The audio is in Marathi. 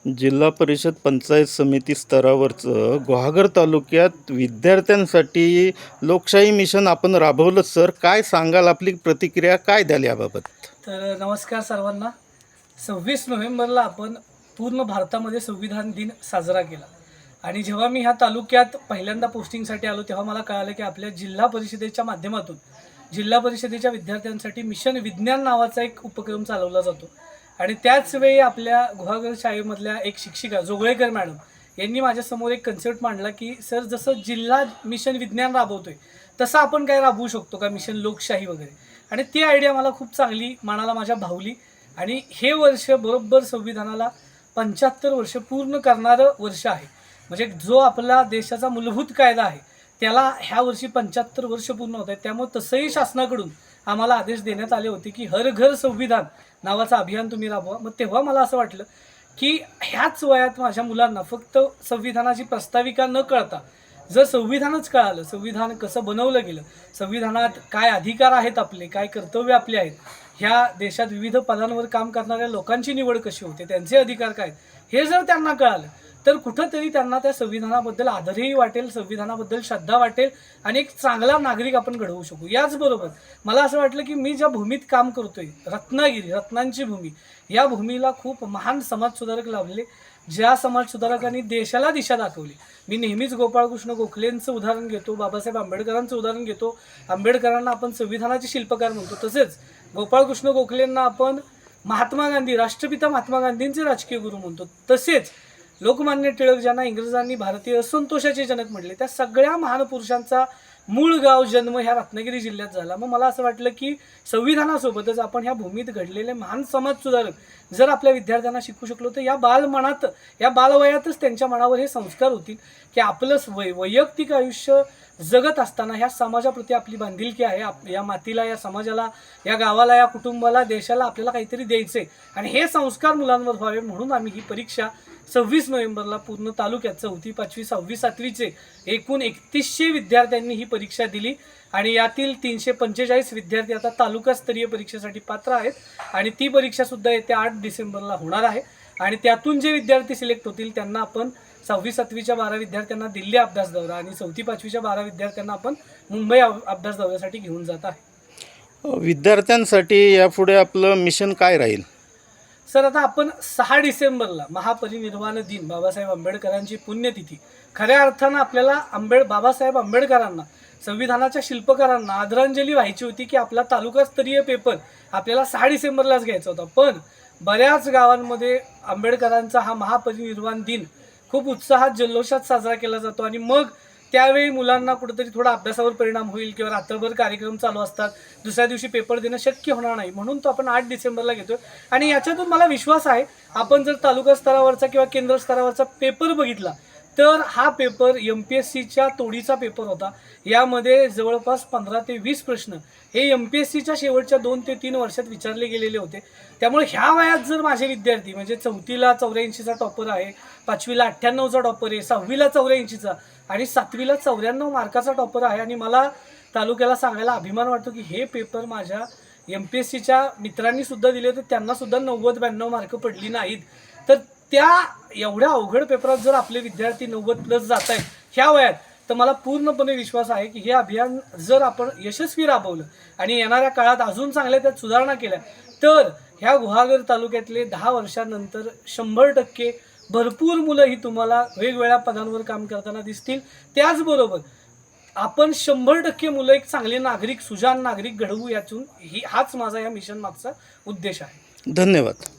जिल्हा परिषद पंचायत समिती स्तरावरचं गुहागर तालुक्यात विद्यार्थ्यांसाठी लोकशाही मिशन आपण राबवलं सर. काय सांगाल, आपली प्रतिक्रिया काय द्याल याबाबत? तर नमस्कार सर्वांना. 26 नोव्हेंबरला आपण पूर्ण भारतामध्ये संविधान दिन साजरा केला आणि जेव्हा मी ह्या तालुक्यात पहिल्यांदा पोस्टिंगसाठी आलो तेव्हा मला कळालं की आपल्या जिल्हा परिषदेच्या माध्यमातून जिल्हा परिषदेच्या विद्यार्थ्यांसाठी मिशन विज्ञान नावाचा एक उपक्रम चालवला जातो. आणि त्याच वेळी आपल्या गुहागर शाळेमधल्या एक शिक्षिका जोगळेकर मॅडम यांनी माझ्यासमोर एक कन्सेप्ट मांडला की सर, जसं जिल्हा मिशन विज्ञान राबवतोय तसं आपण काय राबवू शकतो का, मिशन लोकशाही वगैरे. आणि ती आयडिया मला खूप चांगली मनाला माझ्या भावली. आणि हे वर्ष बरोबर संविधानाला 75 वर्ष पूर्ण करणारं वर्ष आहे. म्हणजे जो आपला देशाचा मूलभूत कायदा आहे त्याला ह्या वर्षी 75 वर्ष पूर्ण होत आहेत. त्यामुळे तसंही शासनाकडून आम्हाला आदेश देण्यात आले होते की हर घर संविधान नावाचं अभियान तुम्ही राबवा. मग तेव्हा मला असं वाटलं की ह्याच वयात माझ्या मुलांना फक्त संविधानाची प्रस्ताविका न कळता जर संविधानच कळालं, संविधान कसं बनवलं गेलं, संविधानात काय अधिकार आहेत आपले, काय कर्तव्य आपले आहेत, ह्या देशात विविध पदांवर काम करणाऱ्या लोकांची निवड कशी होते, त्यांचे अधिकार काय आहेत, हे जर त्यांना कळालं तर कुठंतरी त्यांना त्या संविधानाबद्दल आदरही वाटेल, संविधानाबद्दल श्रद्धा वाटेल आणि एक चांगला नागरिक आपण घडवू शकू. याचबरोबर मला असं वाटलं की मी ज्या भूमीत काम करतोय, रत्नागिरी, रत्नांची भूमी, या भूमीला खूप महान समाजसुधारक लाभले, ज्या समाजसुधारकांनी देशाला दिशा दाखवली. मी नेहमीच गोपाळकृष्ण गोखलेंचं उदाहरण घेतो, बाबासाहेब आंबेडकरांचं उदाहरण घेतो. आंबेडकरांना आपण संविधानाचे शिल्पकार म्हणतो, तसेच गोपाळकृष्ण गोखलेंना आपण महात्मा गांधी, राष्ट्रपिता महात्मा गांधींचे राजकीय गुरु म्हणतो. तसेच लोकमान्य टिळक, ज्यांना इंग्रजांनी भारतीय असंतोषाचे जनक म्हटले, त्या सगळ्या महान पुरुषांचा मूळ गाव, जन्म ह्या रत्नागिरी जिल्ह्यात झाला. मग मला असं वाटलं की संविधानासोबतच आपण ह्या भूमीत घडलेले महान समाजसुधारक जर आपल्या विद्यार्थ्यांना शिकू शकलो तर या बालमनात, या बालवयातच त्यांच्या मनावर हे संस्कार होतील की आपलं वैयक्तिक आयुष्य जगत असताना ह्या समाजाप्रती आपली बांधिलकी आहे, या मातीला, या समाजाला, या गावाला, या कुटुंबाला, देशाला आपल्याला काहीतरी द्यायचे. आणि हे संस्कार मुलांवर व्हावे म्हणून आम्ही ही परीक्षा 26 नोव्हेंबरला पूर्ण तालुक्यात 4थी, 5वी, 6वी, 7वीचे एकूण 3100 विद्यार्थ्यांनी ही परीक्षा दिली. आणि यातील 345 विद्यार्थी आता तालुकास्तरीय परीक्षेसाठी पात्र आहेत. आणि ती परीक्षासुद्धा येत्या 8 डिसेंबरला होणार आहे. आणि त्यातून जे विद्यार्थी सिलेक्ट होतील त्यांना आपण 6वी, 7वीच्या 12 विद्यार्थ्यांना दिल्ली अभ्यास दौरा आणि 4थी, 5वीच्या 12 विद्यार्थ्यांना आपण मुंबई अभ्यास दौऱ्यासाठी घेऊन जात आहे. विद्यार्थ्यांसाठी यापुढे आपलं मिशन काय राहील? सर, आता आपण 6 डिसेंबरला महापरिनिर्वाण दिन, बाबासाहेब आंबेडकरांची पुण्यतिथी, खऱ्या अर्थानं आपल्याला बाबासाहेब आंबेडकरांना, संविधानाच्या शिल्पकारांना आदरांजली व्हायची होती की आपला तालुकास्तरीय पेपर आपल्याला 6 डिसेंबरलाच घ्यायचा होता. पण बऱ्याच गावांमध्ये आंबेडकरांचा हा महापरिनिर्वाण दिन खूप उत्साहात, जल्लोषात साजरा केला जातो आणि मग त्यावेळी मुलांना कुठेतरी थोडा अभ्यासावर परिणाम होईल किंवा रात्रभर कार्यक्रम चालू असतात, दुसऱ्या दिवशी पेपर देणं शक्य होणार नाही, म्हणून तो आपण 8 डिसेंबरला घेतोय. आणि याच्यातून मला विश्वास आहे, आपण जर तालुका स्तरावरचा किंवा केंद्र स्तरावरचा पेपर बघितला तर हा पेपर MPSCच्या तोडीचा पेपर होता. यामध्ये जवळपास 15 ते 20 प्रश्न हे MPSCच्या शेवटच्या 2 ते 3 वर्षात विचारले गेलेले होते. त्यामुळे ह्या वयात जर माझे विद्यार्थी, म्हणजे 4थीला 84चा टॉपर आहे, 5वीला 98चा टॉपर आहे, 6वीला 84चा आणि 7वीला 94 मार्काचा टॉपर आहे, आणि मला तालुक्याला सांगायला अभिमान वाटतो की हे पेपर माझ्या MPSCच्या मित्रांनी सुद्धा दिले तर त्यांना सुद्धा 90-92 मार्क पडली नाहीत. तर त्या एवढ्या अवघड पेपरात जर आपले विद्यार्थी 90+ जात आहेत ह्या वयात, तर मला पूर्णपणे विश्वास आहे की हे अभियान जर आपण यशस्वी राबवलं आणि येणाऱ्या काळात अजून चांगल्या त्यात सुधारणा केल्या तर ह्या गुहागर तालुक्यातले 10 वर्षांनंतर 100% भरपूर मुलं ही तुम्हाला वेगवेगळ्या पदांवर काम करताना दिसतील. त्याचबरोबर आपण 100% मुलं एक चांगले नागरिक, सुजाण नागरिक घडवू, यातून हाच माझा या मिशन मागचा उद्देश आहे. धन्यवाद.